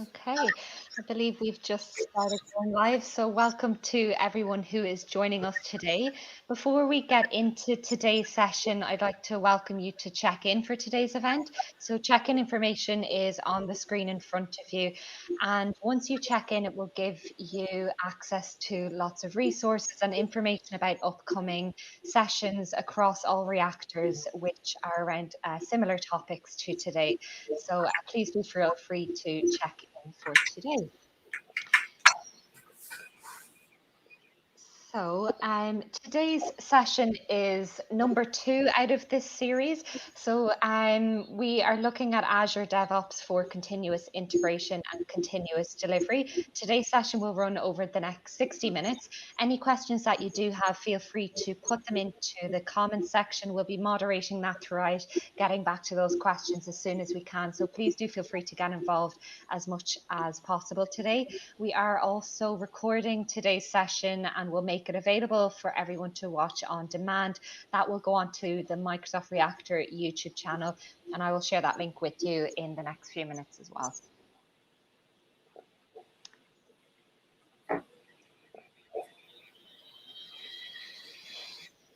Okay, I believe we've just started going live. So, welcome to everyone who is joining us today. Before we get into today's session, I'd like to welcome you to check in for today's event. So, check in information is on the screen in front of you. And once you check in, it will give you access to lots of resources and information about upcoming sessions across all reactors, which are around similar topics to today. So please do feel free to check in for today. So today's session is number 2 out of this series. So we are looking at Azure DevOps for continuous integration and continuous delivery. Today's session will run over the next 60 minutes. Any questions that you do have, feel free to put them into the comments section. We'll be moderating that throughout, getting back to those questions as soon as we can. So please do feel free to get involved as much as possible today. We are also recording today's session and we'll make it available for everyone to watch on demand. That will go onto the Microsoft Reactor YouTube channel, and I will share that link with you in the next few minutes as well.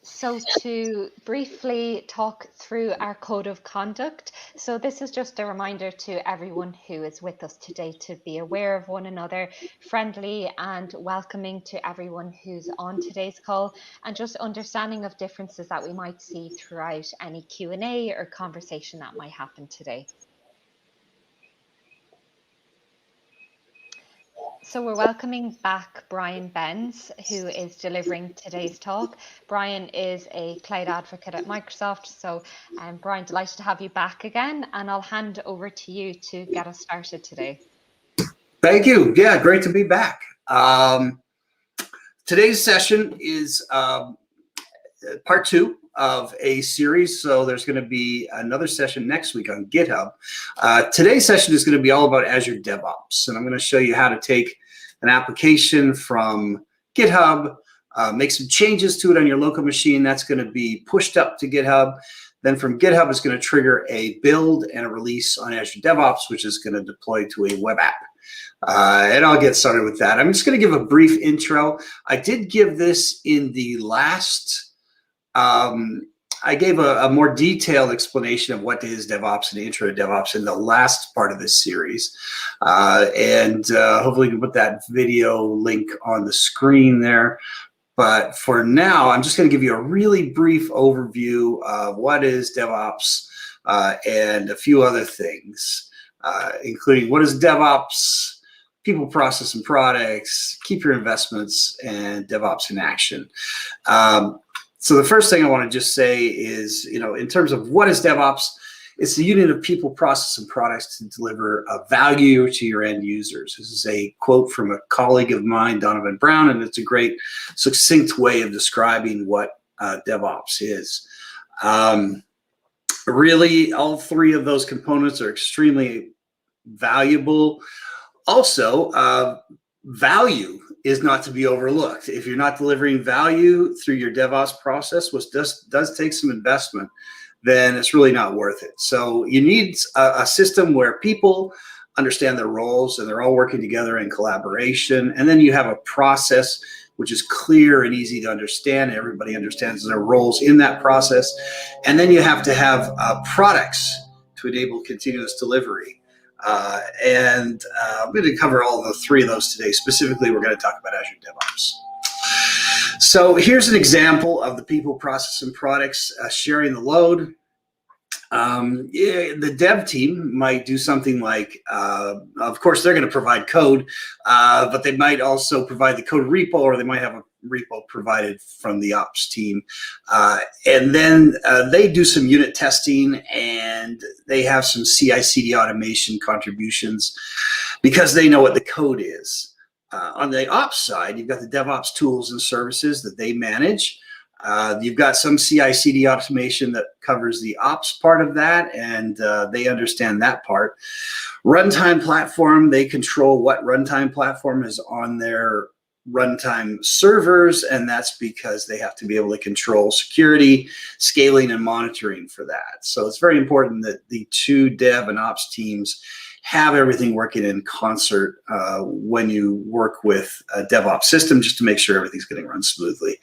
So to briefly talk through our code of conduct. So this is just a reminder to everyone who is with us today to be aware of one another, friendly and welcoming to everyone who's on today's call, and just understanding of differences that we might see throughout any Q&A or conversation that might happen today. So we're welcoming back Brian Benz, who is delivering today's talk. Brian is a cloud advocate at Microsoft. So Brian, delighted to have you back again, and I'll hand over to you to get us started today. Thank you. Yeah, great to be back. Today's session is part 2 of a series. So there's going to be another session next week on GitHub. Today's session is going to be all about Azure DevOps. And I'm going to show you how to take an application from GitHub, make some changes to it on your local machine. That's going to be pushed up to GitHub. Then from GitHub, it's going to trigger a build and a release on Azure DevOps, which is going to deploy to a web app. And I'll get started with that. I'm just going to give a brief intro. I did give this in the last I gave a more detailed explanation of what is DevOps and the intro to DevOps in the last part of this series. Hopefully we can put that video link on the screen there. But for now, I'm just going to give you a really brief overview of what is DevOps and a few other things, including what is DevOps, people, process, and products, keep your investments, and DevOps in action. So the first thing I want to just say is, in terms of what is DevOps, it's the unit of people, process, and products to deliver value to your end users. This is a quote from a colleague of mine, Donovan Brown, and it's a great, succinct way of describing what DevOps is. Really, all 3 of those components are extremely valuable. Also, value is not to be overlooked. If you're not delivering value through your DevOps process, which does take some investment, then it's really not worth it. So you need a system where people understand their roles and they're all working together in collaboration. And then you have a process which is clear and easy to understand. Everybody understands their roles in that process. And then you have to have products to enable continuous delivery. I'm going to cover all the 3 of those today. Specifically, we're going to talk about Azure DevOps. So here's an example of the people, process, and products sharing the load. The dev team might do something like, of course, they're going to provide code, but they might also provide the code repo, or they might have a repo provided from the ops team. And then they do some unit testing, and they have some CI/CD automation contributions because they know what the code is. On the ops side, you've got the DevOps tools and services that they manage. You've got some CI/CD automation that covers the ops part of that, and they understand that part. Runtime platform, they control what runtime platform is on their runtime servers, and that's because they have to be able to control security, scaling, and monitoring for that. So it's very important that the two dev and ops teams have everything working in concert when you work with a DevOps system, just to make sure everything's going to run smoothly.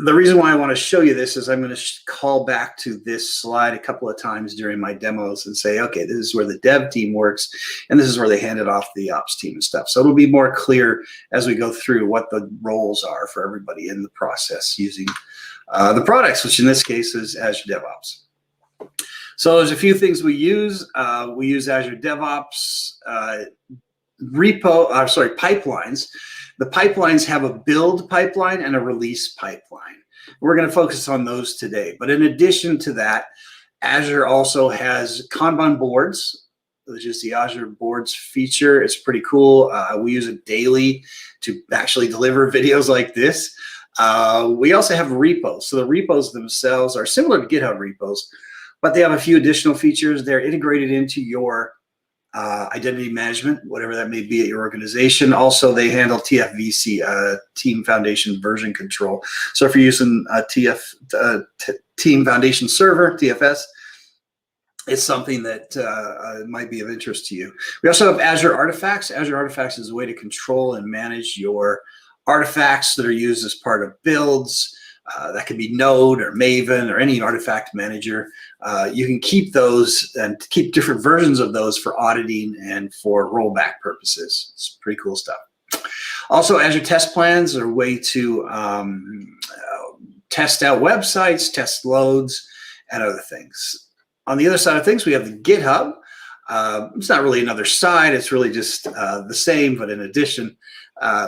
The reason why I want to show you this is I'm going to call back to this slide a couple of times during my demos and say, okay, this is where the dev team works, and this is where they hand it off to the ops team and stuff. So it'll be more clear as we go through what the roles are for everybody in the process using the products, which in this case is Azure DevOps. So there's a few things we use. We use Azure DevOps pipelines. The pipelines have a build pipeline and a release pipeline. We're going to focus on those today. But in addition to that, Azure also has Kanban boards, which is the Azure Boards feature. It's pretty cool. We use it daily to actually deliver videos like this. We also have repos. So the repos themselves are similar to GitHub repos, but they have a few additional features. They're integrated into your identity management, whatever that may be at your organization. Also, they handle TFVC, Team Foundation Version Control. So if you're using a Team Foundation Server, TFS, it's something that might be of interest to you. We also have Azure Artifacts. Azure Artifacts is a way to control and manage your artifacts that are used as part of builds. That could be Node or Maven or any artifact manager. You can keep those and keep different versions of those for auditing and for rollback purposes. It's pretty cool stuff. Also, Azure Test Plans are a way to test out websites, test loads, and other things. On the other side of things, we have the GitHub. It's not really another side. It's really just the same, but in addition,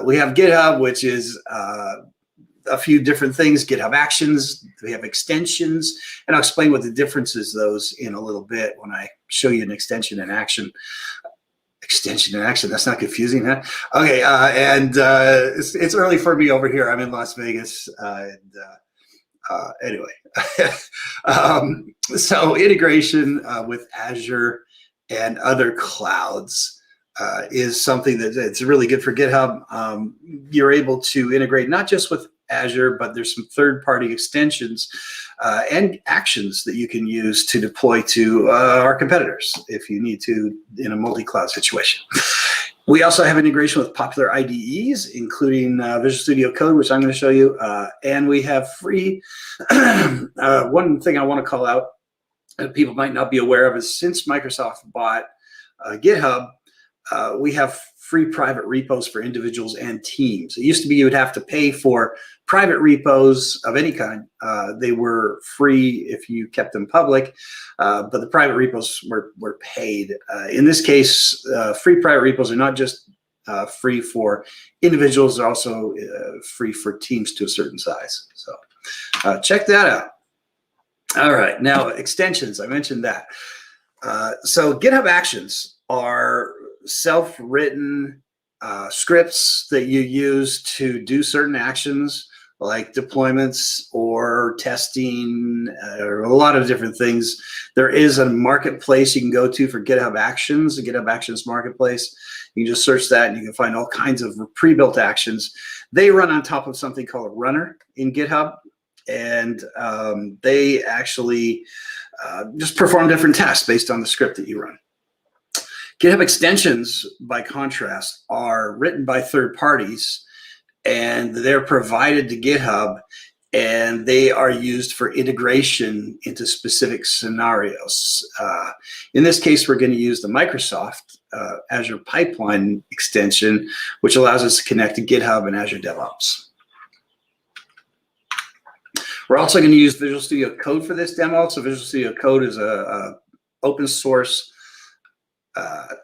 we have GitHub, which is a few different things. GitHub Actions, we have extensions, and I'll explain what the difference is those in a little bit when I show you an extension in action. Extension in action, that's not confusing, huh? Okay, it's early for me over here. I'm in Las Vegas, anyway. So integration with Azure and other clouds is something that it's really good for GitHub. You're able to integrate not just with Azure, but there's some third-party extensions and actions that you can use to deploy to our competitors if you need to in a multi-cloud situation. We also have integration with popular IDEs, including Visual Studio Code, which I'm going to show you, and we have free. One thing I want to call out that people might not be aware of is since Microsoft bought GitHub, we have free private repos for individuals and teams. It used to be you would have to pay for private repos of any kind. They were free if you kept them public, but the private repos were paid. In this case, free private repos are not just free for individuals, they're also free for teams to a certain size. So check that out. All right, now extensions, I mentioned that. So GitHub Actions are self-written scripts that you use to do certain actions like deployments or testing or a lot of different things. There is a marketplace you can go to for GitHub Actions, the GitHub Actions Marketplace. You can just search that and you can find all kinds of pre-built actions. They run on top of something called a runner in GitHub, and they actually just perform different tests based on the script that you run. GitHub extensions, by contrast, are written by third parties, and they're provided to GitHub, and they are used for integration into specific scenarios. In this case, we're going to use the Microsoft Azure Pipeline extension, which allows us to connect to GitHub and Azure DevOps. We're also going to use Visual Studio Code for this demo. So Visual Studio Code is a open source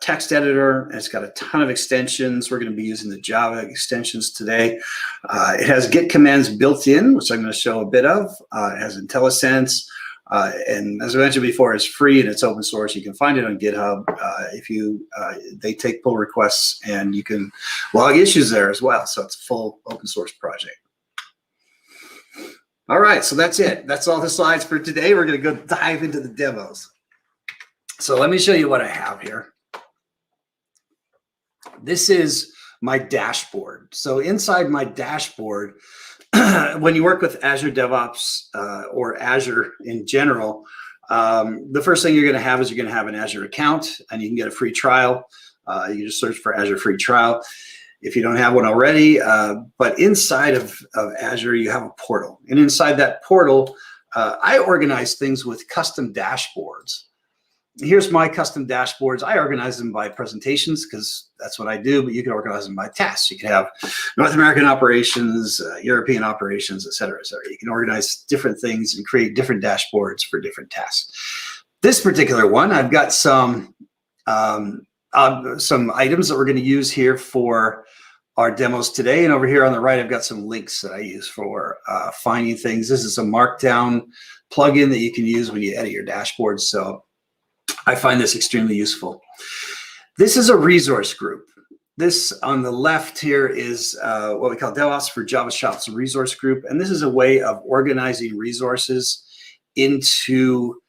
text editor, and it's got a ton of extensions. We're going to be using the Java extensions today. It has Git commands built in, which I'm going to show a bit of. It has IntelliSense, and as I mentioned before, it's free and it's open source. You can find it on GitHub. They take pull requests, and you can log issues there as well. So it's a full open source project. All right, so that's it. That's all the slides for today. We're going to go dive into the demos. So let me show you what I have here. This is my dashboard. So inside my dashboard, when you work with Azure DevOps or Azure in general, the first thing you're going to have is you're going to have an Azure account, and you can get a free trial. You just search for Azure free trial if you don't have one already. But inside of Azure, you have a portal. And inside that portal, I organize things with custom dashboards. Here's my custom dashboards. I organize them by presentations because that's what I do, but you can organize them by tasks. You can have North American operations, European operations, et cetera, et cetera. You can organize different things and create different dashboards for different tasks. This particular one, I've got some items that we're going to use here for our demos today. And over here on the right, I've got some links that I use for finding things. This is a Markdown plugin that you can use when you edit your dashboards. So I find this extremely useful. This is a resource group. This on the left here is what we call DevOps for Java Shop's resource group. And this is a way of organizing resources into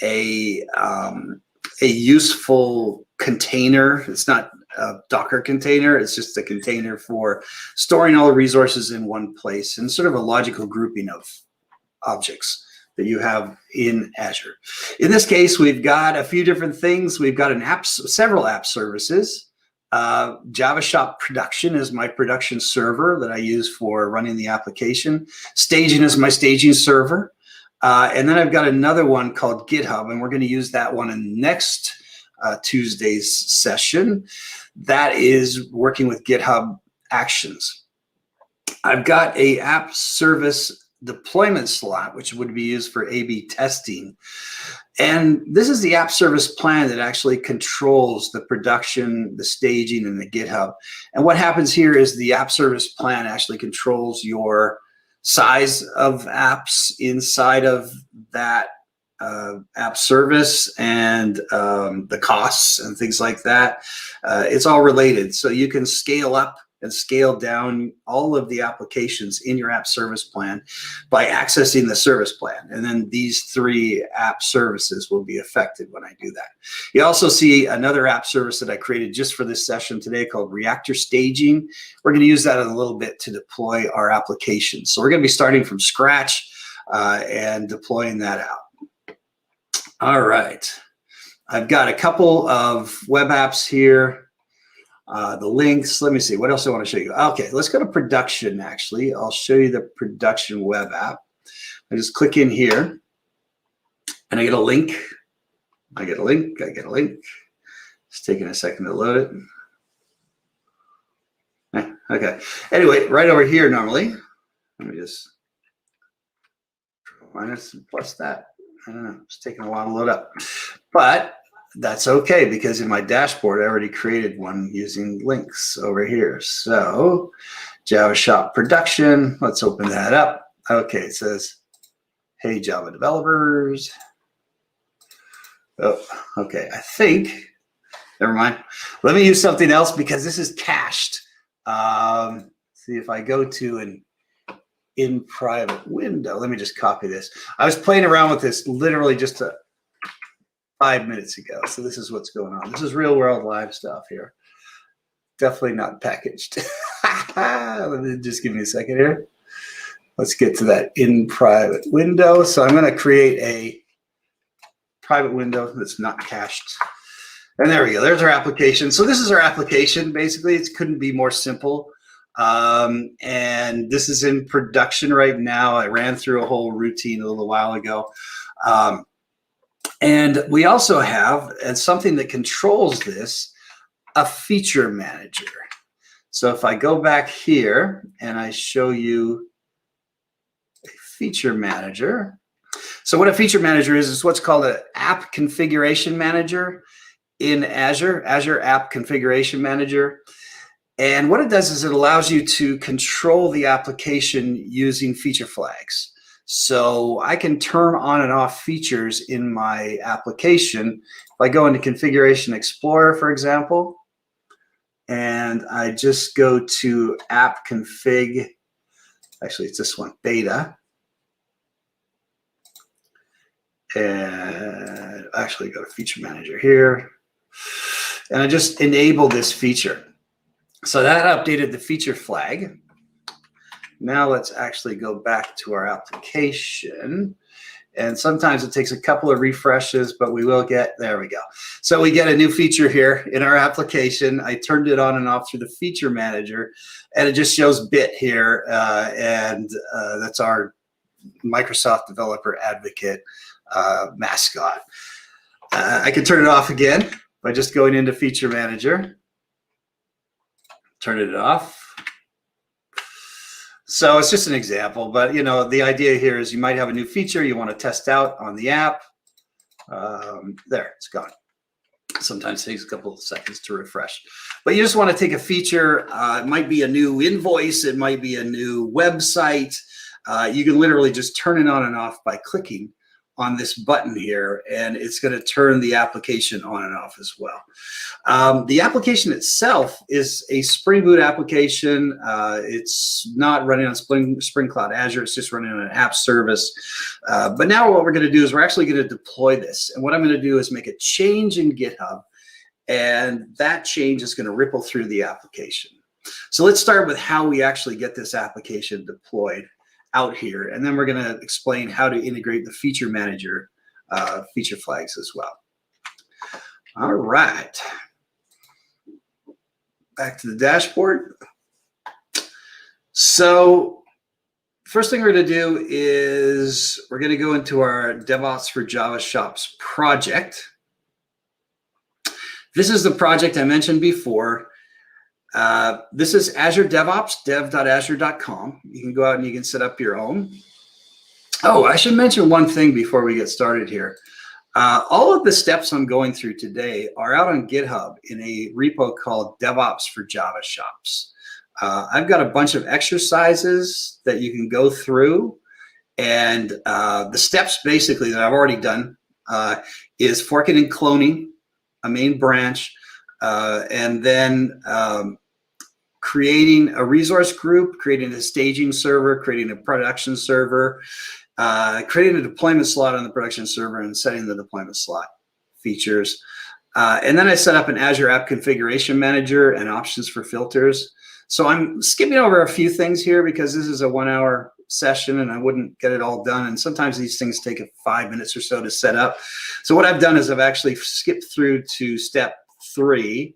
a useful container. It's not a Docker container. It's just a container for storing all the resources in one place and sort of a logical grouping of objects that you have in Azure. In this case, we've got a few different things. We've got several app services. Java Shop Production is my production server that I use for running the application. Staging is my staging server. And then I've got another one called GitHub, and we're going to use that one in next Tuesday's session. That is working with GitHub Actions. I've got a app service deployment slot, which would be used for A/B testing. And this is the app service plan that actually controls the production, the staging, and the GitHub. And what happens here is the app service plan actually controls your size of apps inside of that app service and the costs and things like that. It's all related. So you can scale up and scale down all of the applications in your app service plan by accessing the service plan. And then these three app services will be affected when I do that. You also see another app service that I created just for this session today called Reactor Staging. We're going to use that in a little bit to deploy our applications. So we're going to be starting from scratch and deploying that out. All right. I've got a couple of web apps here. The links, let me see, what else do I want to show you? Okay, let's go to production, actually. I'll show you the production web app. I just click in here, and I get a link. I get a link. It's taking a second to load it. Okay, anyway, right over here normally, let me just minus and plus that. I don't know, it's taking a while to load up. But that's okay, because in my dashboard, I already created one using links over here. So Java Shop Production, let's open that up. Okay, it says, hey, Java developers. Oh, okay, I think, never mind. Let me use something else because this is cached. See if I go to an in private window. Let me just copy this. I was playing around with this literally just 5 minutes ago. So this is what's going on. This is real world live stuff here. Definitely not packaged. Let me just give me a second here. Let's get to that in private window. So I'm going to create a private window that's not cached. And there we go. There's our application. So this is our application. Basically, it couldn't be more simple. And this is in production right now. I ran through a whole routine a little while ago. And we also have, and something that controls this, a feature manager. So if I go back here and I show you a feature manager. So what a feature manager is what's called an app configuration manager in Azure, Azure App Configuration Manager. And what it does is it allows you to control the application using feature flags. So I can turn on and off features in my application. If I go into Configuration Explorer, for example, and I just go to app config, actually it's this one, beta, and actually go to feature manager here, and I just enable this feature. So that updated the feature flag. Now let's actually go back to our application. And sometimes it takes a couple of refreshes, but we will get, there we go. So we get a new feature here in our application. I turned it on and off through the feature manager, and it just shows bit here. That's our Microsoft Developer Advocate mascot. I can turn it off again by just going into feature manager, turn it off. So it's just an example, but you know, the idea here is you might have a new feature you want to test out on the app. There, it's gone. Sometimes it takes a couple of seconds to refresh, but you just want to take a feature. It might be a new invoice. It might be a new website. You can literally just turn it on and off by clicking on this button here, and it's going to turn the application on and off as well. The application itself is a Spring Boot application. It's not running on Spring Cloud Azure. It's just running on an app service. But now what we're going to do is we're actually going to deploy this. And what I'm going to do is make a change in GitHub, and that change is going to ripple through the application. So let's start with how we actually get this application deployed out here, and then we're going to explain how to integrate the feature manager feature flags as well. All right, back to the dashboard. So first thing we're going to do is we're going to go into our DevOps for Java Shops project. This is the project I mentioned before. This is Azure DevOps, dev.azure.com. You can go out and you can set up your own. Oh, I should mention one thing before we get started here. All of the steps I'm going through today are out on GitHub in a repo called DevOps for Java Shops. I've got a bunch of exercises that you can go through, and the steps basically that I've already done is forking and cloning a main branch, and then creating a resource group, creating a staging server, creating a production server, creating a deployment slot on the production server, and setting the deployment slot features. And then I set up an Azure App Configuration Manager and options for filters. So I'm skipping over a few things here because this is a 1 hour session and I wouldn't get it all done. And sometimes these things take 5 minutes or so to set up. So what I've done is I've actually skipped through to step 3,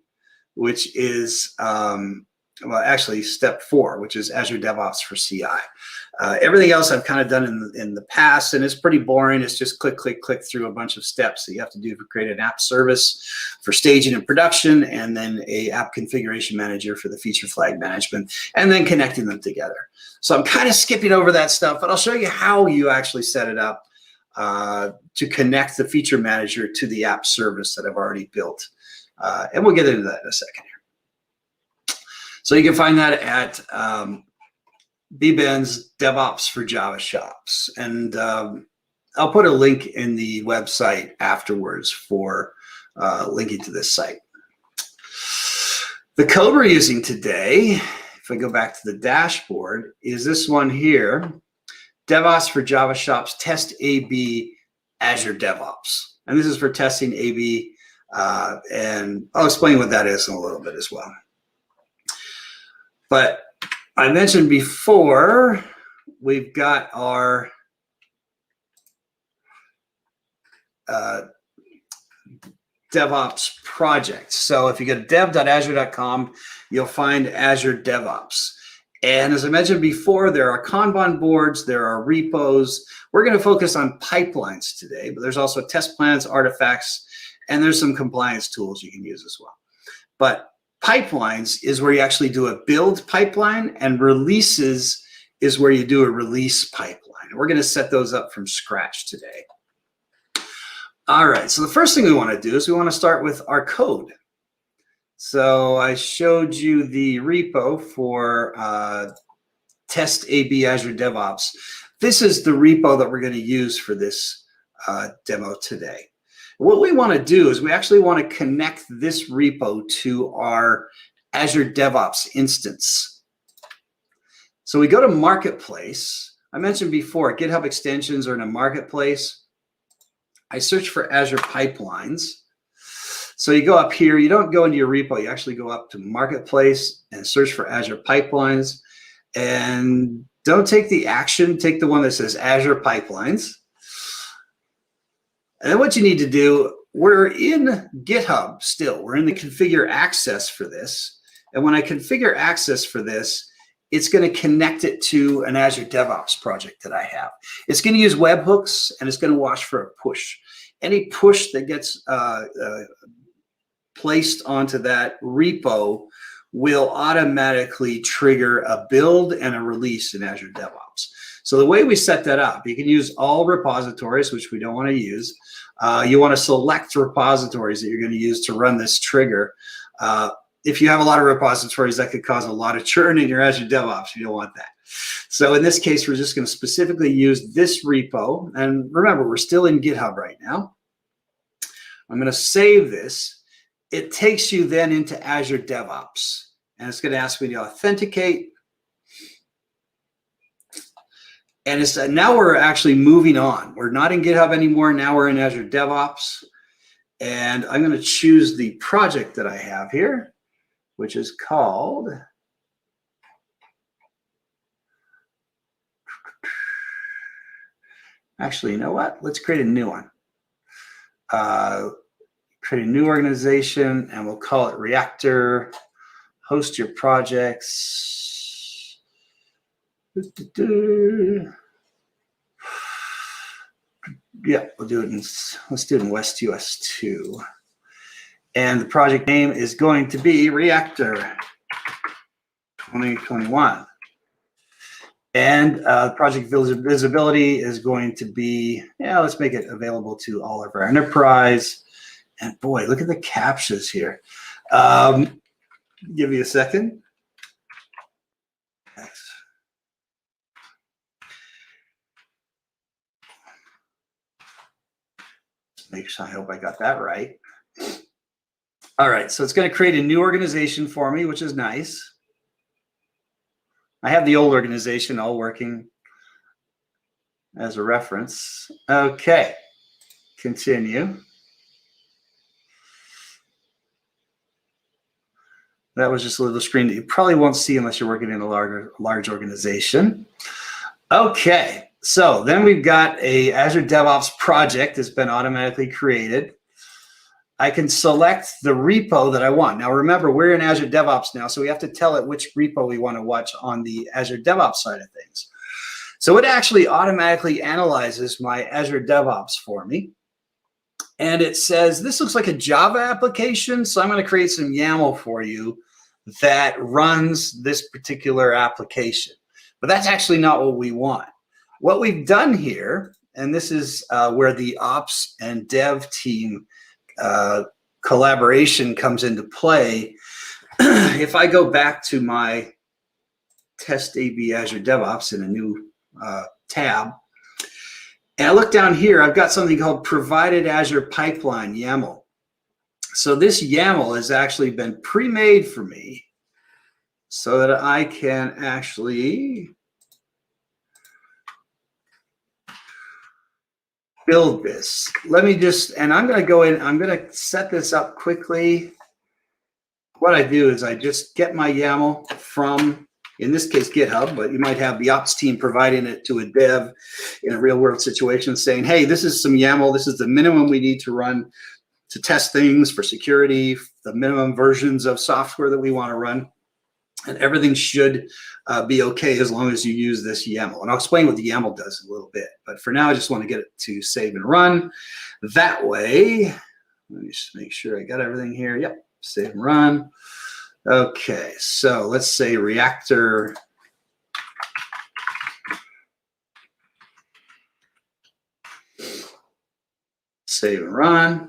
which is, well, actually step 4, which is Azure DevOps for CI. Everything else I've kind of done in the past, and it's pretty boring. It's just click, click, click through a bunch of steps that you have to do to create an app service for staging and production, and then a app configuration manager for the feature flag management, and then connecting them together. So I'm kind of skipping over that stuff, but I'll show you how you actually set it up to connect the feature manager to the app service that I've already built. And we'll get into that in a second here. So you can find that at BBen's DevOps for Java Shops. And I'll put a link in the website afterwards for linking to this site. The code we're using today, if I go back to the dashboard, is this one here, DevOps for Java Shops Test AB Azure DevOps. And this is for testing AB, and I'll explain what that is in a little bit as well. But I mentioned before, we've got our DevOps project. So if you go to dev.azure.com, you'll find Azure DevOps. And as I mentioned before, there are Kanban boards, there are repos. We're going to focus on pipelines today, but there's also test plans, artifacts, and there's some compliance tools you can use as well. But pipelines is where you actually do a build pipeline, and releases is where you do a release pipeline. We're going to set those up from scratch today. All right, so the first thing we want to do is we want to start with our code. So I showed you the repo for Test AB Azure DevOps. This is the repo that we're going to use for this demo today. What we want to do is we actually want to connect this repo to our Azure DevOps instance. So we go to Marketplace. I mentioned before, GitHub extensions are in a marketplace. I search for Azure Pipelines. So you go up here, you don't go into your repo, you actually go up to Marketplace and search for Azure Pipelines. And don't take the action, take the one that says Azure Pipelines. And then what you need to do, we're in GitHub still. We're in the configure access for this. And when I configure access for this, it's going to connect it to an Azure DevOps project that I have. It's going to use webhooks, and it's going to watch for a push. Any push that gets placed onto that repo will automatically trigger a build and a release in Azure DevOps. So the way we set that up, you can use all repositories, which we don't want to use. You want to select repositories that you're going to use to run this trigger. If you have a lot of repositories, that could cause a lot of churn in your Azure DevOps. You don't want that. So in this case, we're just going to specifically use this repo. And remember, we're still in GitHub right now. I'm going to save this. It takes you then into Azure DevOps. And it's going to ask me to authenticate. And it's, now we're actually moving on. We're not in GitHub anymore. Now we're in Azure DevOps. And I'm going to choose the project that I have here, which is called actually, you know what? Let's create a new one. Create a new organization, and we'll call it Reactor. Host your projects. Yeah, we'll do it in, let's do it in West US 2. And the project name is going to be Reactor 2021. And project visibility is going to be, yeah, let's make it available to all of our enterprise. And boy, look at the captchas here. Give me a second. Thanks. Make sure, I hope I got that right. All right, so it's going to create a new organization for me, which is nice. I have the old organization all working as a reference. Okay, continue. That was just a little screen that you probably won't see unless you're working in a large organization. Okay, so then we've got a Azure DevOps project that's been automatically created. I can select the repo that I want. Now remember, we're in Azure DevOps now, so we have to tell it which repo we want to watch on the Azure DevOps side of things. So it actually automatically analyzes my Azure DevOps for me. And it says, this looks like a Java application, so I'm going to create some YAML for you that runs this particular application. But that's actually not what we want. What we've done here, and this is where the ops and dev team collaboration comes into play. If I go back to my test AB Azure DevOps in a new tab, and I look down here, I've got something called provided Azure Pipeline YAML. So this YAML has actually been pre-made for me so that I can actually build this. Let me just, and I'm going to go in, I'm going to set this up quickly. What I do is I just get my YAML from, in this case, GitHub, but you might have the ops team providing it to a dev in a real world situation saying, hey, this is some YAML. This is the minimum we need to run to test things for security, the minimum versions of software that we want to run. And everything should be okay as long as you use this YAML. And I'll explain what the YAML does in a little bit. But for now, I just want to get it to save and run. That way, let me just make sure I got everything here. Yep, save and run. Okay, so let's say Reactor. Save and run.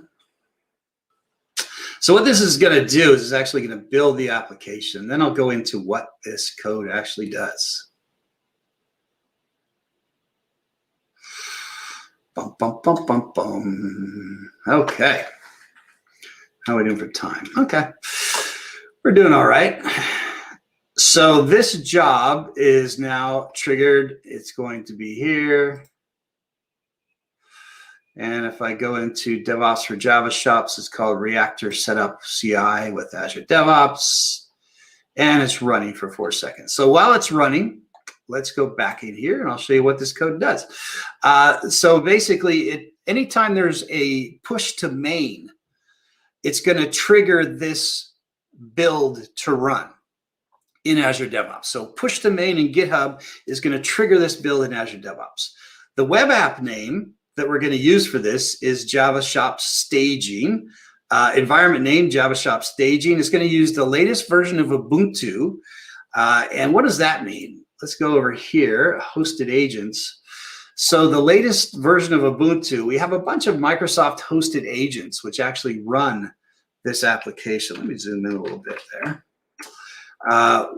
So what this is going to do is it's actually going to build the application. Then I'll go into what this code actually does. Bum, bum, bum, bum, bum. Okay. How are we doing for time? Okay. We're doing all right. So this job is now triggered. It's going to be here. And if I go into DevOps for Java shops, it's called Reactor Setup CI with Azure DevOps. And it's running for 4 seconds. So while it's running, let's go back in here and I'll show you what this code does. So basically, anytime there's a push to main, it's going to trigger this build to run in Azure DevOps. So push to main in GitHub is going to trigger this build in Azure DevOps. The web app name that we're going to use for this is Java Shop Staging. Environment name, Java Shop Staging. It's going to use the latest version of Ubuntu. And what does that mean? Let's go over here, hosted agents. So the latest version of Ubuntu, we have a bunch of Microsoft hosted agents which actually run this application. Let me zoom in a little bit there.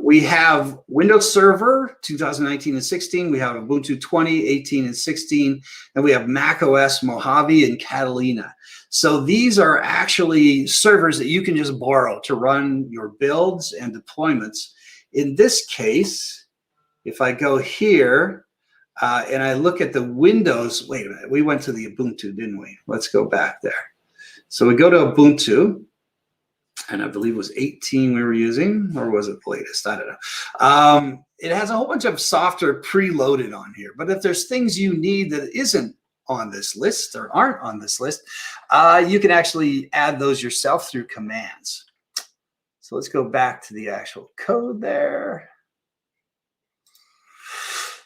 We have Windows Server 2019 and 16. We have Ubuntu 20, 18, and 16. And we have Mac OS, Mojave, and Catalina. So these are actually servers that you can just borrow to run your builds and deployments. In this case, if I go here and I look at the Windows, wait a minute, we went to the Ubuntu, didn't we? Let's go back there. So we go to Ubuntu, and I believe it was 18 we were using, or was it the latest? I don't know. It has a whole bunch of software preloaded on here, but if there's things you need that isn't on this list or aren't on this list, you can actually add those yourself through commands. So let's go back to the actual code there.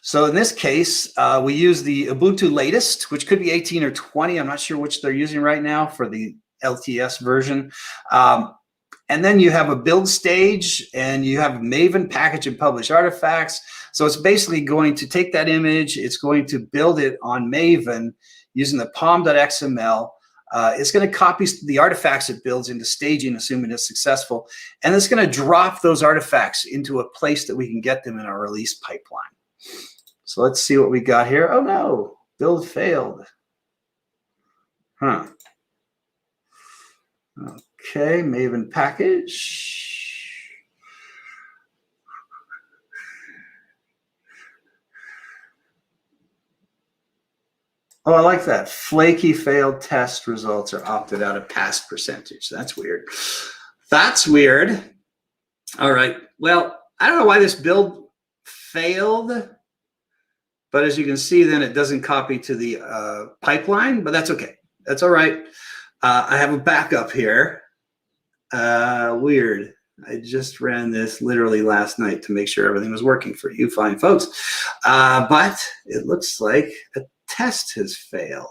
So in this case, we use the Ubuntu latest, which could be 18 or 20. I'm not sure which they're using right now for the LTS version. And then you have a build stage, and you have a Maven package and publish artifacts. So it's basically going to take that image, it's going to build it on Maven using the pom.xml. It's going to copy the artifacts it builds into staging, assuming it's successful. And it's going to drop those artifacts into a place that we can get them in our release pipeline. So let's see what we got here. Oh no, build failed. Huh. Okay, Maven package. Oh, I like that. Flaky failed test results are opted out of past percentage. That's weird. That's weird. All right. Well, I don't know why this build failed, but as you can see, then it doesn't copy to the pipeline, but that's okay. That's all right. I have a backup here. Weird. I just ran this literally last night to make sure everything was working for you fine folks. But it looks like a test has failed.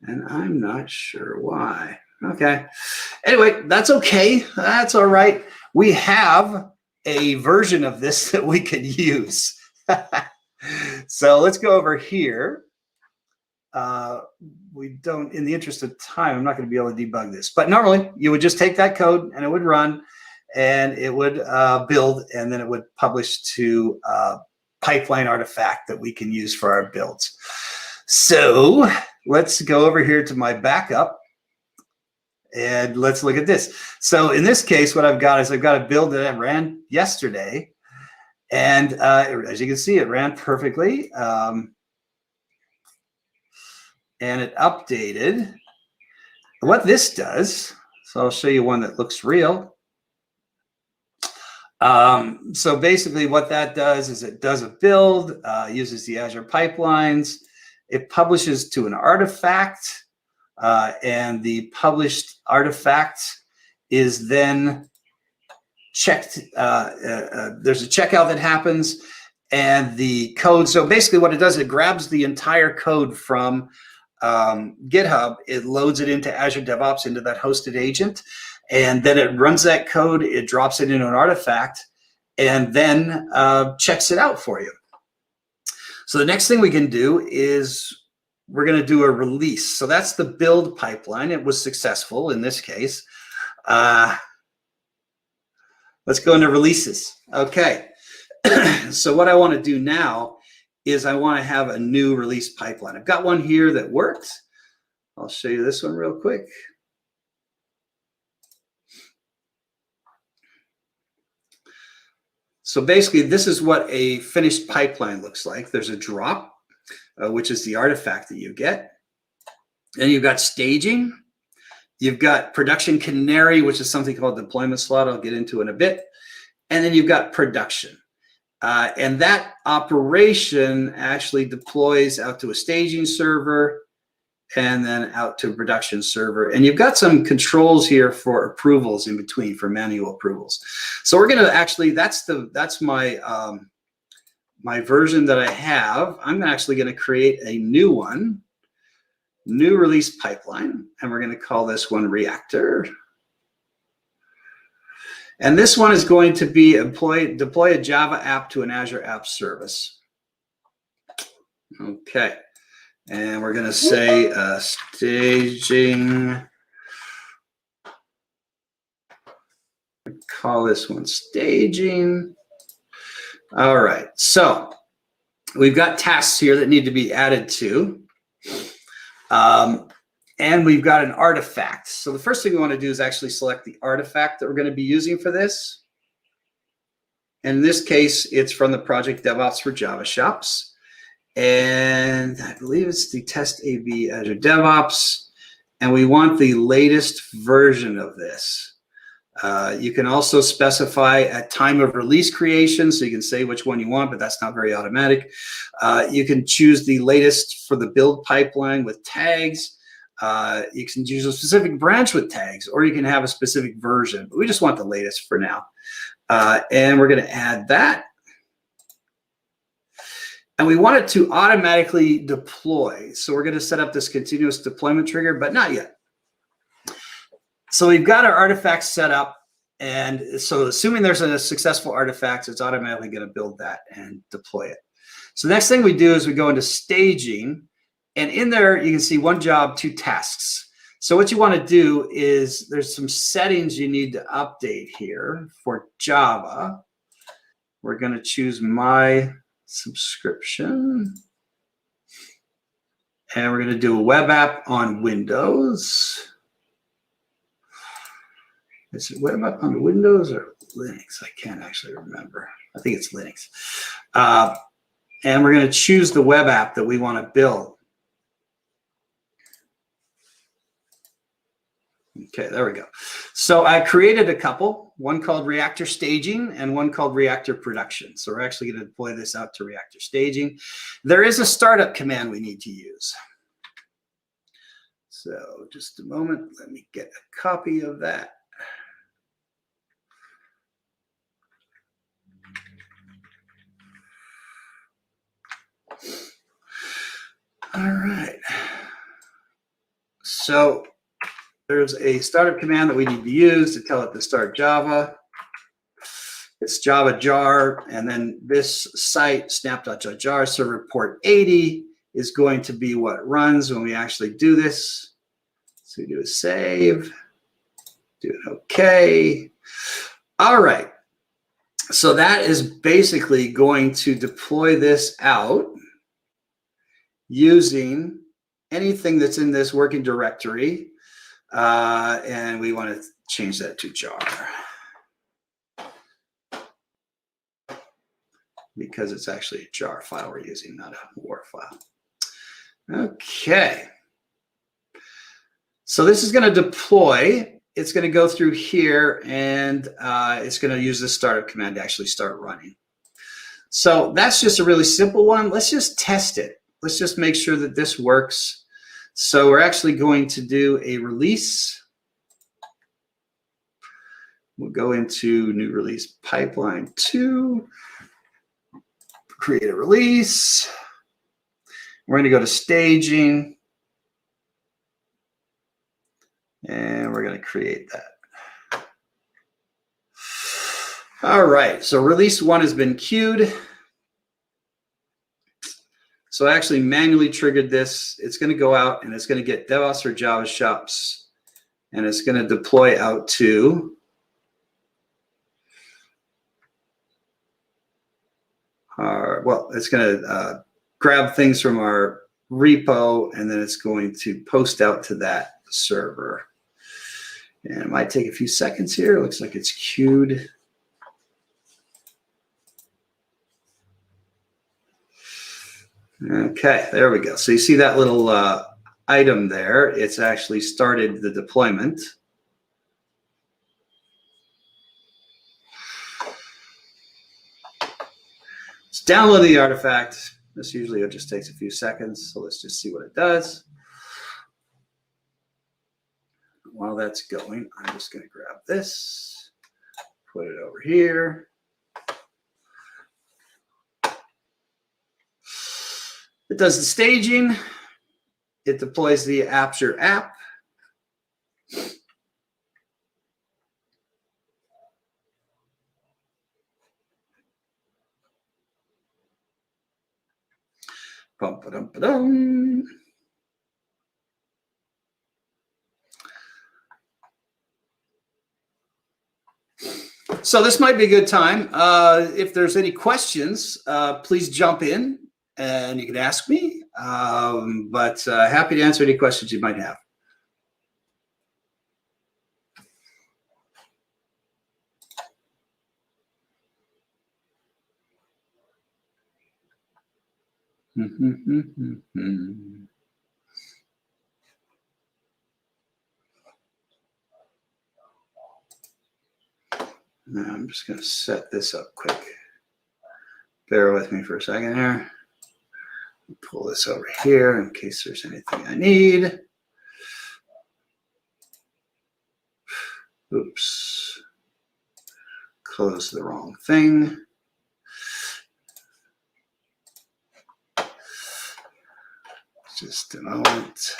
And I'm not sure why. Okay. Anyway, that's okay. That's all right. We have a version of this that we can use. So let's go over here. We don't, in the interest of time, I'm not going to be able to debug this. But normally, you would just take that code and it would run, and it would build, and then it would publish to a pipeline artifact that we can use for our builds. So let's go over here to my backup, and let's look at this. So in this case, what I've got is I've got a build that I ran yesterday, and as you can see, it ran perfectly. And it updated. What this does, so I'll show you one that looks real. So basically what that does is it does a build, uses the Azure Pipelines. It publishes to an artifact, and the published artifact is then checked. There's a checkout that happens, and the code. So basically what it does, it grabs the entire code from GitHub, it loads it into Azure DevOps, into that hosted agent, and then it runs that code, it drops it into an artifact, and then checks it out for you. So the next thing we can do is we're going to do a release. So that's the build pipeline. It was successful in this case. Let's go into releases. Okay. So what I want to do now is I want to have a new release pipeline. I've got one here that works. I'll show you this one real quick. So basically, this is what a finished pipeline looks like. There's a drop, which is the artifact that you get. Then you've got staging. You've got production canary, which is something called deployment slot I'll get into in a bit. And then you've got production. And that operation actually deploys out to a staging server and then out to a production server. And you've got some controls here for approvals in between, for manual approvals. So we're going to actually, that's my my version that I have. I'm actually going to create a new one, new release pipeline, and we're going to call this one Reactor. And this one is going to be deploy a Java app to an Azure app service. Okay. And we're going to say staging. Call this one staging. All right. So we've got tasks here that need to be added to. And we've got an artifact. So the first thing we want to do is actually select the artifact that we're going to be using for this. And in this case, it's from the project DevOps for Java Shops. And I believe it's the test AB Azure DevOps. And we want the latest version of this. You can also specify a time of release creation, so you can say which one you want, but that's not very automatic. You can choose the latest for the build pipeline with tags. You can use a specific branch with tags, or you can have a specific version, but we just want the latest for now. And we're going to add that. And we want it to automatically deploy. So we're going to set up this continuous deployment trigger, but not yet. So we've got our artifacts set up. And so assuming there's a successful artifact, it's automatically going to build that and deploy it. So the next thing we do is we go into staging. And in there, you can see one job, two tasks. So what you want to do is there's some settings you need to update here for Java. We're going to choose my subscription. And we're going to do a web app on Windows. Is it web app on Windows or Linux? I can't actually remember. I think it's Linux. And we're going to choose the web app that we want to build. Okay, there we go. So I created a couple, one called Reactor Staging and one called Reactor Production. So we're actually going to deploy this out to Reactor Staging. There is a startup command we need to use. So just a moment, let me get a copy of that. All right. So there's a startup command that we need to use to tell it to start Java. It's Java jar, and then this site, snap.jar server port 80, is going to be what runs when we actually do this. So we do a save, do an OK. All right. So that is basically going to deploy this out using anything that's in this working directory. And we want to change that to jar because it's actually a jar file we're using, not a WAR file. Okay. So this is going to deploy. It's going to go through here, and it's going to use the startup command to actually start running. So that's just a really simple one. Let's just test it. Let's just make sure that this works. So we're actually going to do a release. We'll go into new release pipeline 2, create a release. We're going to go to staging, and we're going to create that. All right, so release 1 has been queued. So I actually manually triggered this. It's going to go out and it's going to get DevOps for Java Shops, and it's going to deploy out to our, well, it's going to grab things from our repo, and then it's going to post out to that server. And it might take a few seconds here. It looks like it's queued. Okay, there we go. So you see that little item there, it's actually started the deployment. Let's download the artifact. This usually just takes a few seconds, so let's just see what it does. While that's going, I'm just going to grab this, put it over here. It does the staging. It deploys the Azure app. Bum, ba-dum, ba-dum. So this might be a good time. If there's any questions, please jump in and you can ask me. But happy to answer any questions you might have. Now I'm just going to set this up quick. Bear with me for a second here. Pull this over here in case there's anything I need. Oops. Close the wrong thing. Just a moment.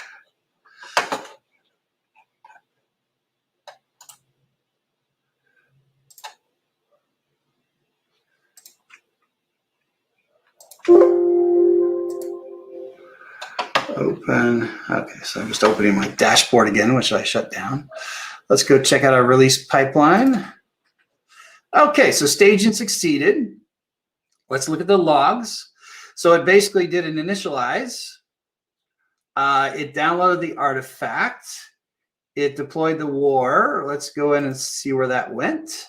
Open. Okay, so I'm just opening my dashboard again, which I shut down. Let's go check out our release pipeline. Okay, so staging succeeded. Let's look at the logs. So it basically did an initialize. It downloaded the artifact. It deployed the war. Let's go in and see where that went.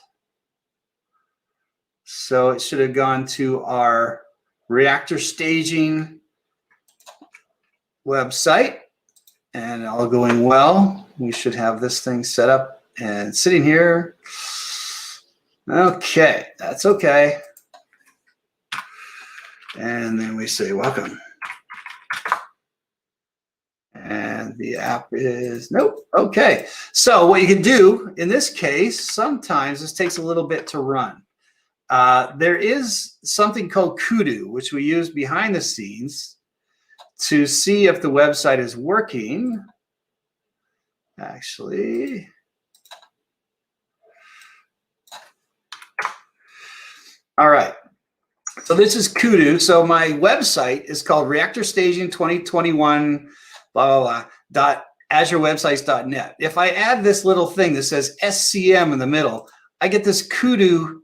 So it should have gone to our reactor staging website, and all going well. We should have this thing set up and sitting here. Okay, that's okay. And then we say welcome. And the app is, nope, okay. So what you can do in this case, sometimes this takes a little bit to run. There is something called Kudu, which we use behind the scenes to see if the website is working. Actually, all right. So this is Kudu. So my website is called Reactor Staging 2021 blah blah blah .azurewebsites.net. If I add this little thing that says SCM in the middle, I get this Kudu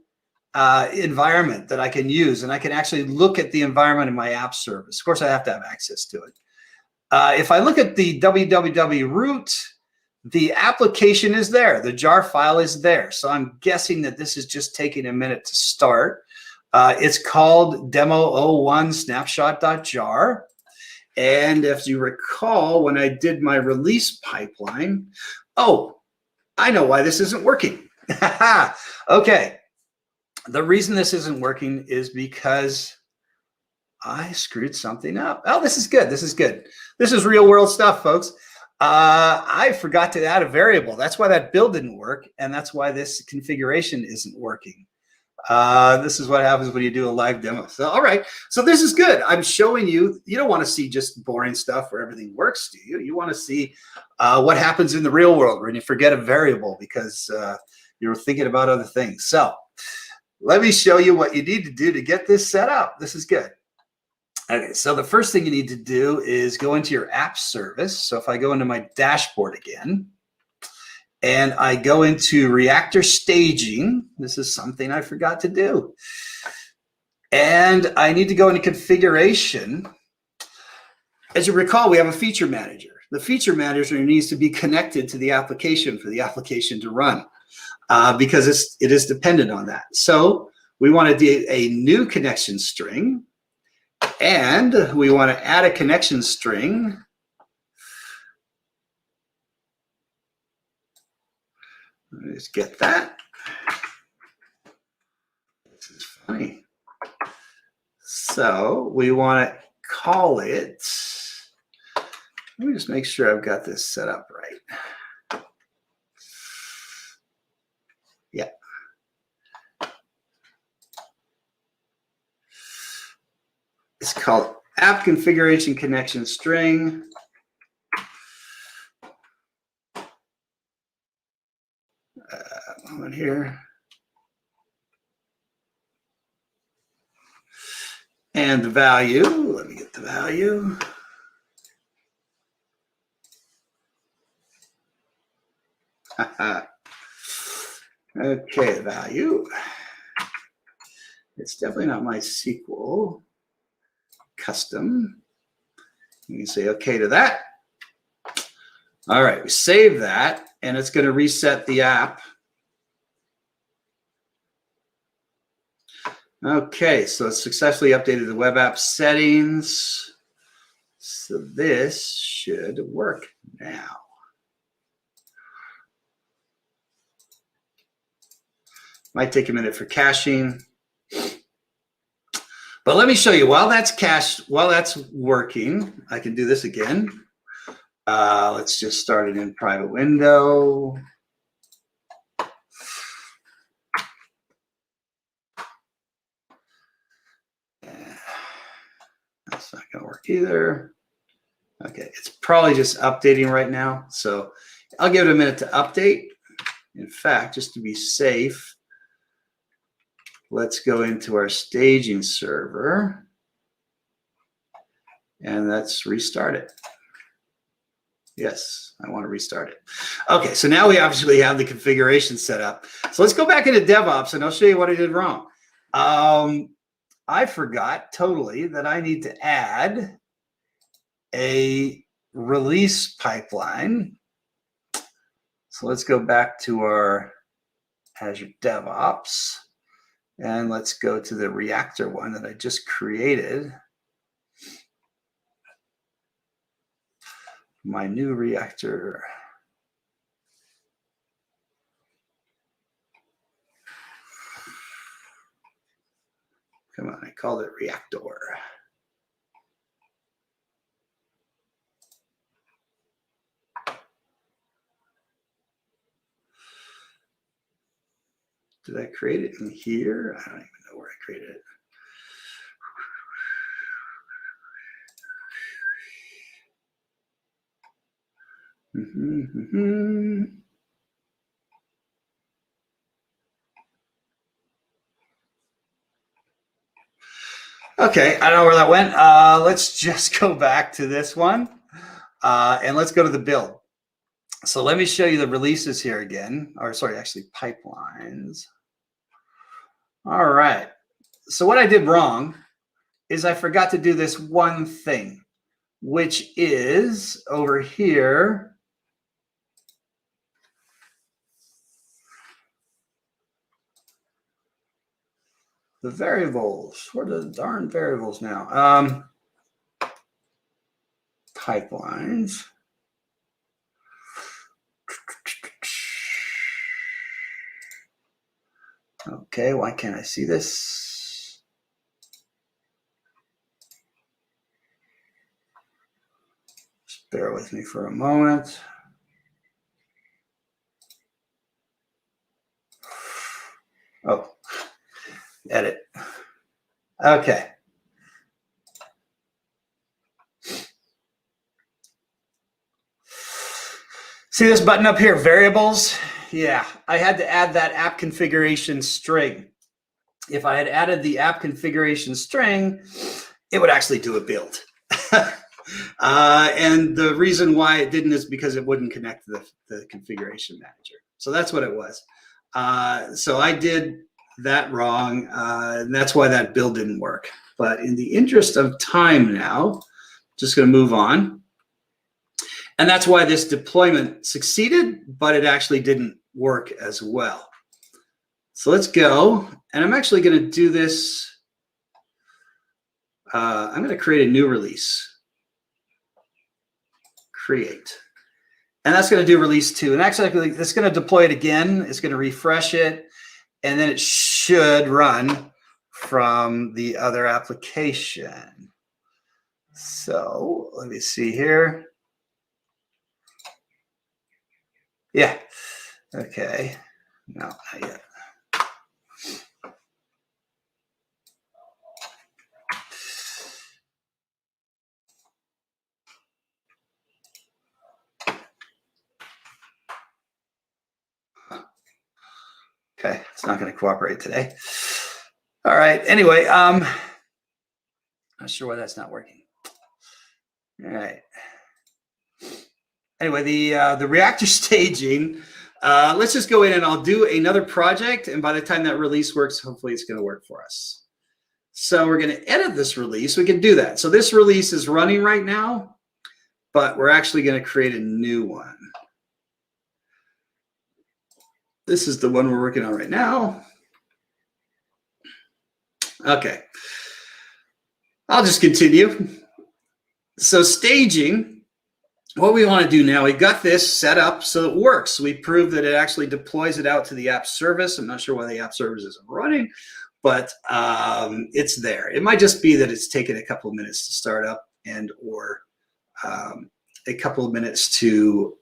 environment that I can use, and I can actually look at the environment in my app service. Of course, I have to have access to it. If I look at the www root, the application is there. The jar file is there. So I'm guessing that this is just taking a minute to start. It's called demo01 snapshot.jar. And if you recall, when I did my release pipeline, oh, I know why this isn't working. Okay. The reason this isn't working is because I screwed something up. Oh, this is good. This is good. This is real world stuff, folks. I forgot to add a variable. That's why that build didn't work. And that's why this configuration isn't working. This is what happens when you do a live demo. So, all right. So this is good. I'm showing you, you don't want to see just boring stuff where everything works, do you? You want to see what happens in the real world when you forget a variable because you're thinking about other things. So let me show you what you need to do to get this set up. This is good. Okay, so the first thing you need to do is go into your app service. So if I go into my dashboard again, and I go into reactor staging, this is something I forgot to do. And I need to go into configuration. As you recall, we have a feature manager. The feature manager needs to be connected to the application for the application to run. Because it is dependent on that. So we want to do a new connection string, and we want to add a connection string Let's get that. This is funny. So we want to call it, let me just make sure I've got this set up right. Yeah. It's called app configuration connection string. Moment here. And the value, let me get the value. Okay, value. It's definitely not MySQL. Custom. You can say okay to that. All right, we save that, and it's going to reset the app. Okay, so it's successfully updated the web app settings. So this should work now. Might take a minute for caching. But let me show you, while that's cached, while that's working, I can do this again. Let's just start it in private window. That's not going to work either. Okay, it's probably just updating right now. So I'll give it a minute to update. In fact, just to be safe, let's go into our staging server and let's restart it. Yes, I want to restart it. Okay, so now we obviously have the configuration set up. So let's go back into DevOps and I'll show you what I did wrong. I forgot totally that I need to add a release pipeline. So let's go back to our Azure DevOps and let's go to the reactor one that I just created. My new reactor. Come on, I called it reactor. Did I create it in here? I don't even know where I created it. Okay, I don't know where that went. Let's just go back to this one and let's go to the build. So let me show you the releases here again, or sorry, actually pipelines. All right, so what I did wrong is I forgot to do this one thing, which is over here. The variables, what are the darn variables now? Pipelines. Okay, why can't I see this? Just bear with me for a moment. Oh, edit. Okay. See this button up here, variables? Yeah, I had to add that app configuration string. If I had added the app configuration string, it would actually do a build. And the reason why it didn't is because it wouldn't connect to the configuration manager. So that's what it was. So I did that wrong, and that's why that build didn't work. But in the interest of time now, just going to move on. And that's why this deployment succeeded, but it actually didn't work as well. So let's go, and I'm actually going to do this. I'm going to create a new release. Create. And that's going to do release 2. And actually, it's going to deploy it again. It's going to refresh it. And then it should run from the other application. So let me see here. Yeah. Okay. No, not yet. Okay, it's not going to cooperate today. All right. Anyway, not sure why that's not working. All right. Anyway, the reactor staging. Let's just go in and I'll do another project, and by the time that release works, hopefully it's going to work for us. So we're going to edit this release. We can do that. So this release is running right now, but we're actually going to create a new one. This is the one we're working on right now. Okay. I'll just continue. So staging, what we want to do now, we got this set up so it works. We proved that it actually deploys it out to the app service. I'm not sure why the app service isn't running, but it's there. It might just be that it's taken a couple of minutes to start up and or a couple of minutes to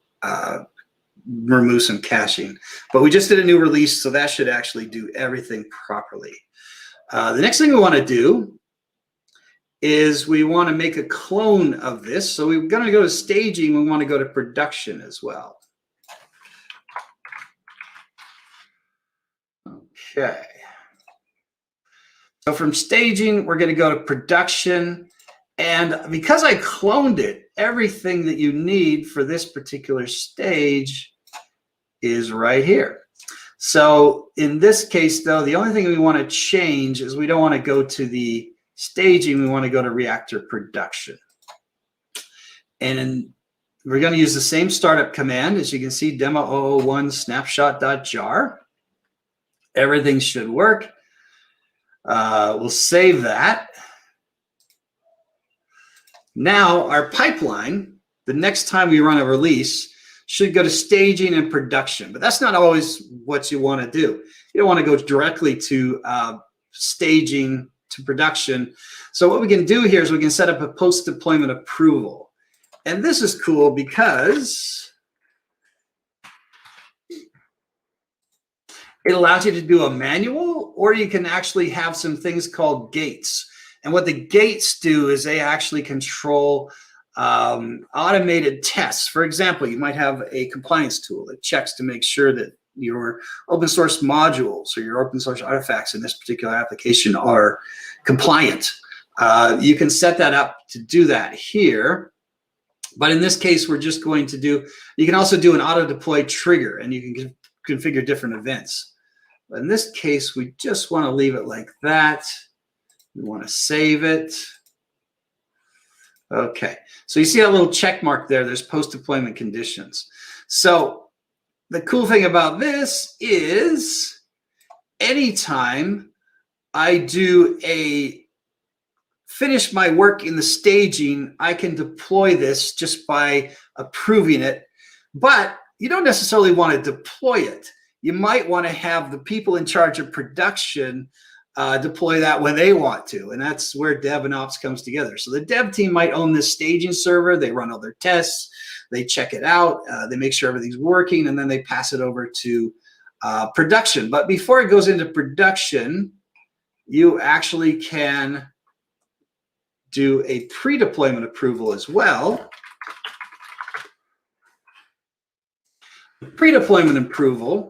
remove some caching. But we just did a new release, so that should actually do everything properly. The next thing we want to do is we want to make a clone of this. So we're going to go to staging. We want to go to production as well. Okay. So from staging, we're going to go to production. And because I cloned it, everything that you need for this particular stage is right here. So in this case, though, the only thing we want to change is we don't want to go to the staging. We want to go to reactor production. And we're going to use the same startup command. As you can see, demo 001 snapshot.jar. Everything should work. We'll save that. Now our pipeline, the next time we run a release, should go to staging and production. But that's not always what you want to do. You don't want to go directly to staging to production. So what we can do here is we can set up a post-deployment approval. And this is cool because it allows you to do a manual, or you can actually have some things called gates. And what the gates do is they actually control automated tests. For example, you might have a compliance tool that checks to make sure that your open source modules or your open source artifacts in this particular application are compliant. You can set that up to do that here. But in this case, we're just going to do, you can also do an auto deploy trigger, and you can configure different events. But in this case, we just want to leave it like that. We want to save it. Okay, so you see that little check mark there, there's post-deployment conditions. So the cool thing about this is anytime I do finish my work in the staging, I can deploy this just by approving it. But you don't necessarily want to deploy it. You might want to have the people in charge of production deploy that when they want to, and that's where dev and ops comes together. So the dev team might own this staging server. They run all their tests, they check it out, they make sure everything's working, and then they pass it over to production. But before it goes into production, you actually can do a pre-deployment approval as well. Pre-deployment approval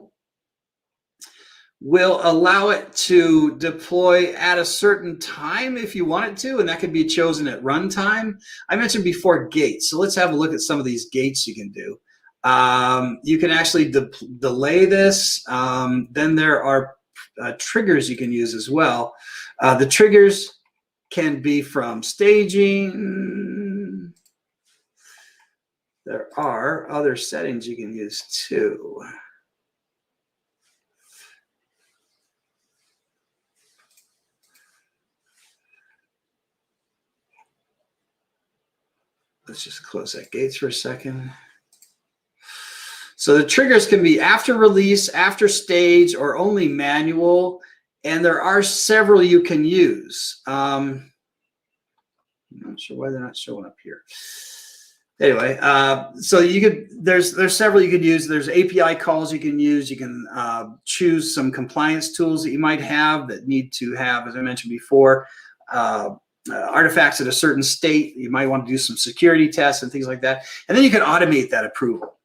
will allow it to deploy at a certain time if you want it to, and that can be chosen at runtime. I mentioned before gates, so let's have a look at some of these gates you can do. You can actually delay this. Then there are triggers you can use as well. The triggers can be from staging. There are other settings you can use too. Let's just close that gates for a second. So the triggers can be after release, after stage, or only manual. And there are several you can use. I'm not sure why they're not showing up here. Anyway, so you could, there's several you could use. There's API calls you can use. You can choose some compliance tools that you might have that need to have, as I mentioned before, artifacts at a certain state. You might want to do some security tests and things like that. And then you can automate that approval.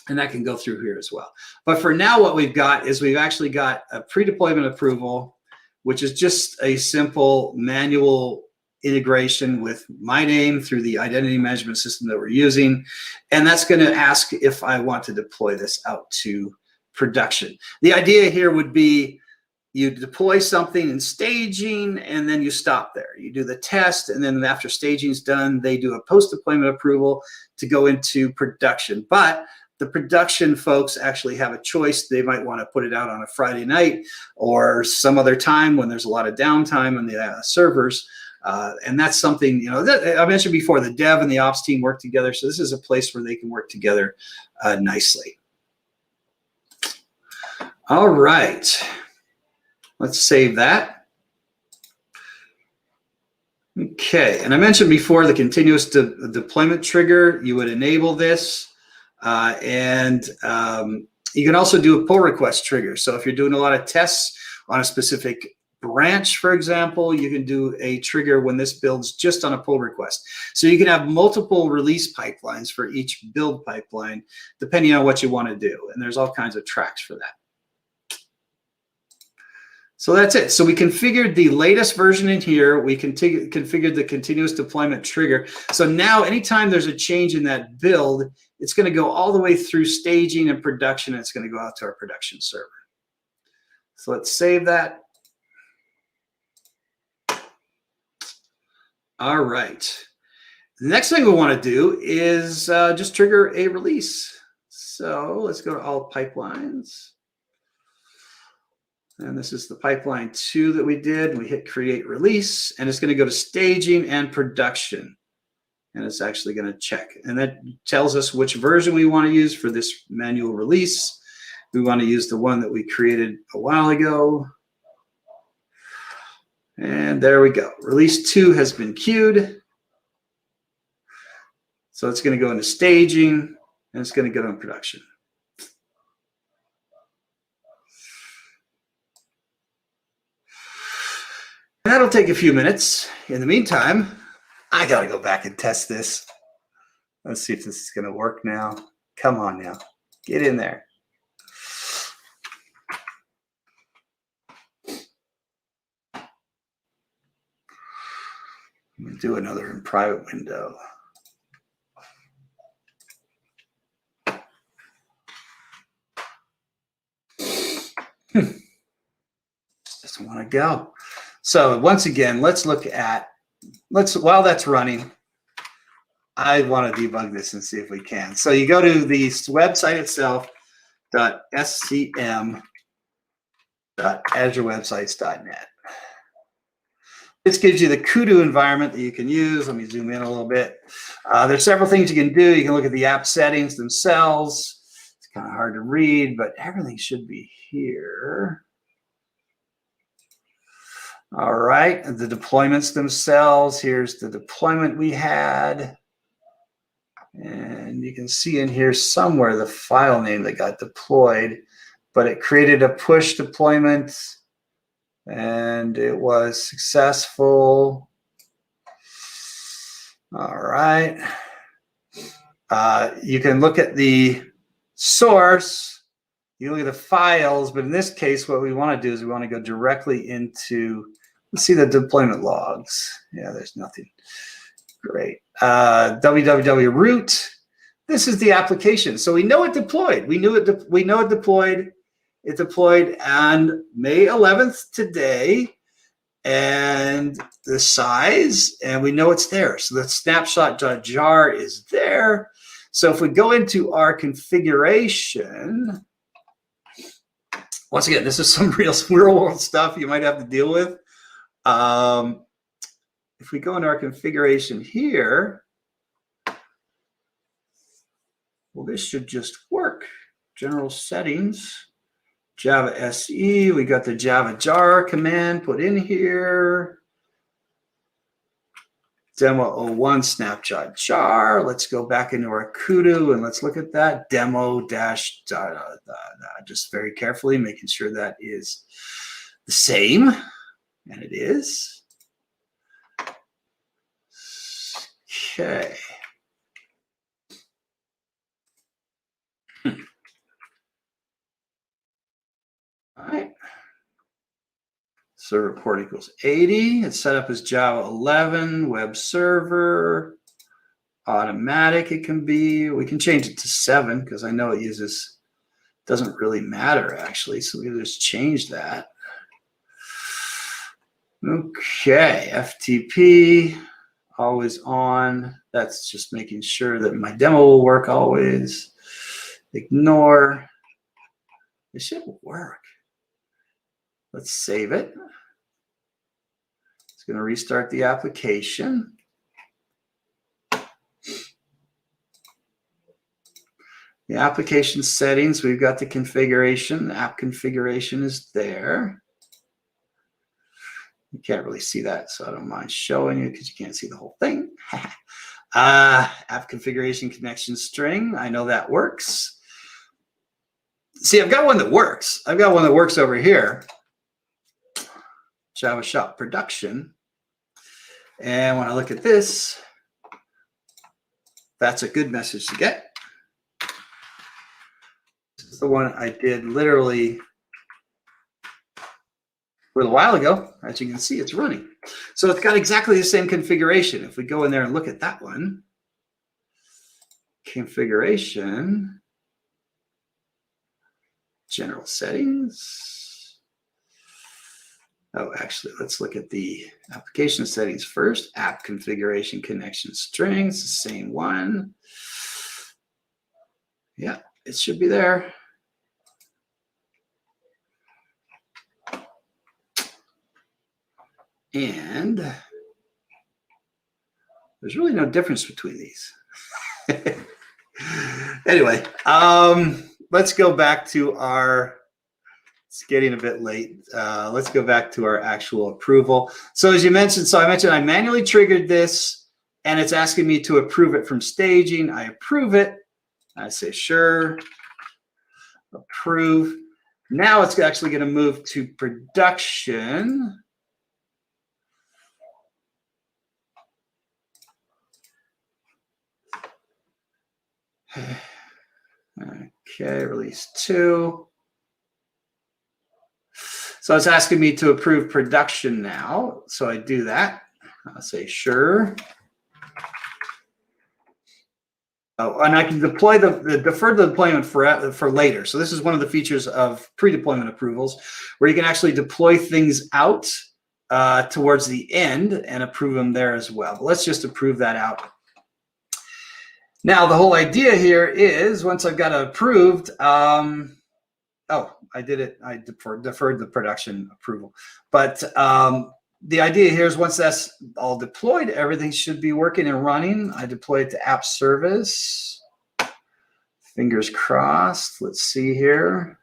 And that can go through here as well. But for now, what we've got is we've actually got a pre-deployment approval, which is just a simple manual integration with my name through the identity management system that we're using. And that's going to ask if I want to deploy this out to production. The idea here would be you deploy something in staging and then you stop there. You do the test, and then after staging is done, they do a post-deployment approval to go into production. But the production folks actually have a choice. They might want to put it out on a Friday night or some other time when there's a lot of downtime on the servers. And that's something, you know, that I mentioned before, the dev and the ops team work together. So this is a place where they can work together nicely. All right. Let's save that. Okay. And I mentioned before the continuous deployment trigger. You would enable this. You can also do a pull request trigger. So if you're doing a lot of tests on a specific branch, for example, you can do a trigger when this builds just on a pull request. So you can have multiple release pipelines for each build pipeline, depending on what you want to do. And there's all kinds of tracks for that. So that's it. So we configured the latest version in here. We configured the continuous deployment trigger. So now anytime there's a change in that build, it's going to go all the way through staging and production. And it's going to go out to our production server. So let's save that. All right. The next thing we want to do is just trigger a release. So let's go to all pipelines. And this is the pipeline 2 that we did. We hit create release, and it's going to go to staging and production. And it's actually going to check. And that tells us which version we want to use for this manual release. We want to use the one that we created a while ago. And there we go. Release 2 has been queued. So it's going to go into staging, and it's going to go into production. That'll take a few minutes. In the meantime, I got to go back and test this. Let's see if this is going to work now. Come on now. Get in there. Let me do another in private window. Doesn't want to go. So once again, let's look at, while that's running, I want to debug this and see if we can. So you go to the website itself, .scm.azurewebsites.net. This gives you the Kudu environment that you can use. Let me zoom in a little bit. There's several things you can do. You can look at the app settings themselves. It's kind of hard to read, but everything should be here. All right, the deployments themselves. Here's the deployment we had. And you can see in here somewhere the file name that got deployed, but it created a push deployment and it was successful. All right. You can look at the source. You look at the files, but in this case, what we want to do is we want to go directly into, let's see the deployment logs. Yeah, there's nothing. Great. www root. This is the application. So we know it deployed. We know it deployed. It deployed on May 11th today. And the size, and we know it's there. So the snapshot.jar is there. So if we go into our configuration, once again, this is some real world stuff you might have to deal with. If we go into our configuration here, well, this should just work. general settings, Java SE. We got the Java jar command put in here. Demo 01 snapshot jar. Let's go back into our kudu and let's look at that demo dash just very carefully, making sure that is the same, and it is. Okay. All right. Server port equals 80. It's set up as Java 11, web server, automatic it can be. We can change it to 7 because I know it uses, doesn't really matter actually. So we just change that. Okay, FTP, always on. That's just making sure that my demo will work always. Ignore. It should work. Let's save it. It's going to restart the application. The application settings, we've got the configuration. The app configuration is there. You can't really see that, so I don't mind showing you because you can't see the whole thing. App configuration connection string. I know that works. See, I've got one that works. I've got one that works over here. Java Shop Production. And when I look at this, that's a good message to get. This is the one I did literally a little while ago. As you can see, it's running. So it's got exactly the same configuration. If we go in there and look at that one, configuration, general settings. Oh, actually, let's look at the application settings first. App configuration connection strings, the same one. Yeah, it should be there. And there's really no difference between these. Anyway, let's go back to our, it's getting a bit late. Let's go back to our actual approval. So as you mentioned, I manually triggered this and it's asking me to approve it from staging. I approve it. I say, sure, approve. Now it's actually going to move to production. Okay, release 2. So it's asking me to approve production now. So I do that. I'll say sure. Oh, and I can deploy defer the deployment for later. So this is one of the features of pre-deployment approvals, where you can actually deploy things out towards the end and approve them there as well. But let's just approve that out. Now, the whole idea here is once I've got it approved, oh, I did it. I deferred the production approval. But the idea here is once that's all deployed, everything should be working and running. I deploy it to app service. Fingers crossed. Let's see here.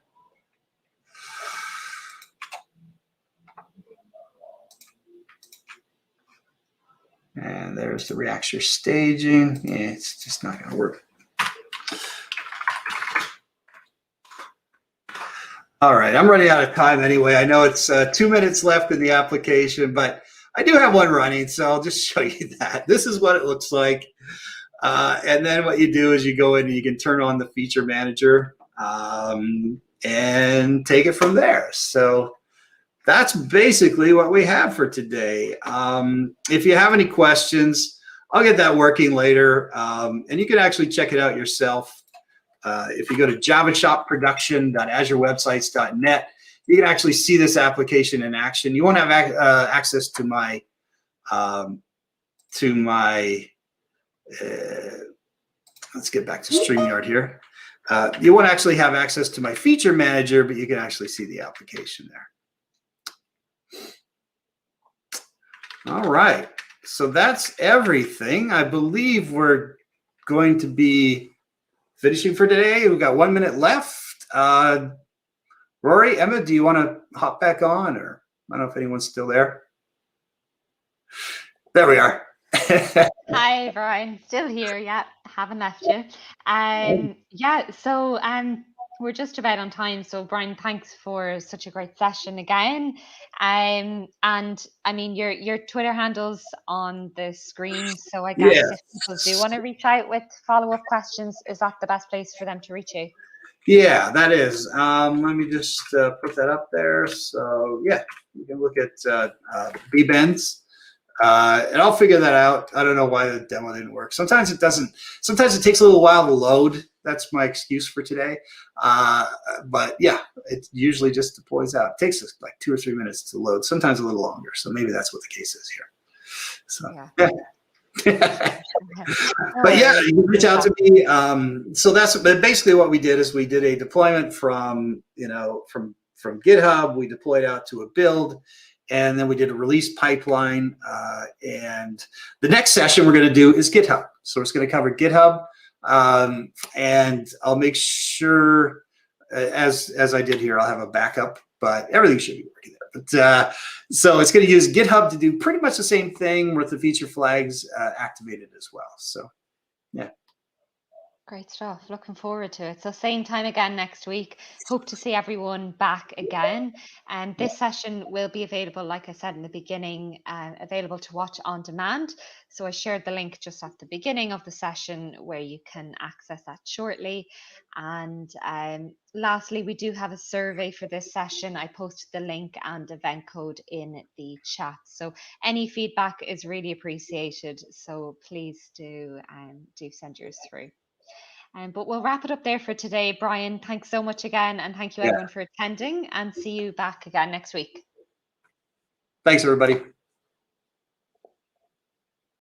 And there's the reactor staging. Yeah, it's just not going to work. All right, I'm running out of time anyway. I know it's 2 minutes left in the application, but I do have one running, so I'll just show you that. This is what it looks like. And then what you do is you go in and you can turn on the feature manager and take it from there. So that's basically what we have for today. If you have any questions, I'll get that working later. And you can actually check it out yourself. If you go to javashopproduction.azurewebsites.net, you can actually see this application in action. You won't have access to my, let's get back to StreamYard here. You won't actually have access to my feature manager, but you can actually see the application there. All right, so that's everything. I believe we're going to be finishing for today. We've got 1 minute left. Rory, Emma, do you want to hop back on, or I don't know if anyone's still there. There we are. Hi, Brian. Still here. Yeah, haven't left you. Yeah, so we're just about on time. So, Brian, thanks for such a great session again. And I mean, your Twitter handle's on the screen. So I guess if people do want to reach out with follow-up questions, is that the best place for them to reach you? Yeah, that is. Let me just put that up there. So yeah, you can look at B-Bends. And I'll figure that out. I don't know why the demo didn't work. Sometimes it doesn't. Sometimes it takes a little while to load. That's my excuse for today. But yeah, it usually just deploys out. It takes us like 2 or 3 minutes to load, sometimes a little longer. So maybe that's what the case is here. So yeah. But yeah, you can reach out to me. So that's basically what we did is we did a deployment from GitHub. We deployed out to a build, and then we did a release pipeline. And the next session we're going to do is GitHub. So we're just going to cover GitHub, and I'll make sure, as I did here, I'll have a backup. But everything should be working there. But so it's going to use GitHub to do pretty much the same thing with the feature flags activated as well. So yeah. Great stuff. Looking forward to it. So same time again next week. Hope to see everyone back again. And this session will be available, like I said in the beginning, available to watch on demand. So I shared the link just at the beginning of the session where you can access that shortly. And lastly, we do have a survey for this session. I posted the link and event code in the chat. So any feedback is really appreciated. So please do send yours through. But we'll wrap it up there for today. Brian, thanks so much again. And thank you everyone for attending, and see you back again next week. Thanks, everybody.